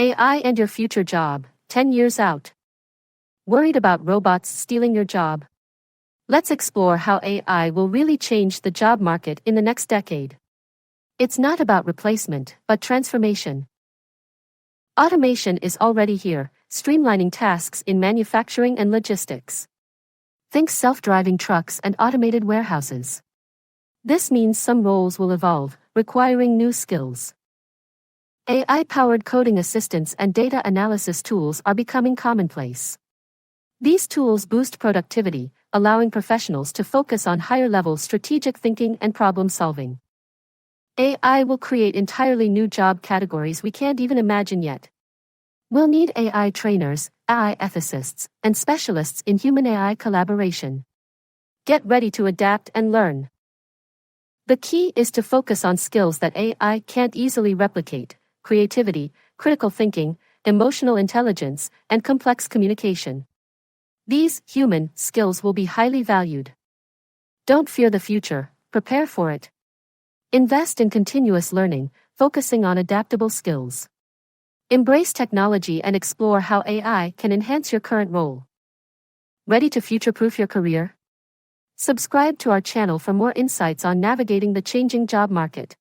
AI and your future job, 10 years out. Worried about robots stealing your job? Let's explore how AI will really change the job market in the next decade. It's not about replacement, but transformation. Automation is already here, streamlining tasks in manufacturing and logistics. Think self-driving trucks and automated warehouses. This means some roles will evolve, requiring new skills. AI-powered coding assistants and data analysis tools are becoming commonplace. These tools boost productivity, allowing professionals to focus on higher-level strategic thinking and problem-solving. AI will create entirely new job categories we can't even imagine yet. We'll need AI trainers, AI ethicists, and specialists in human-AI collaboration. Get ready to adapt and learn. The key is to focus on skills that AI can't easily replicate: creativity, critical thinking, emotional intelligence, and complex communication. These human skills will be highly valued. Don't fear the future, prepare for it. Invest in continuous learning, focusing on adaptable skills. Embrace technology and explore how AI can enhance your current role. Ready to future-proof your career? Subscribe to our channel for more insights on navigating the changing job market.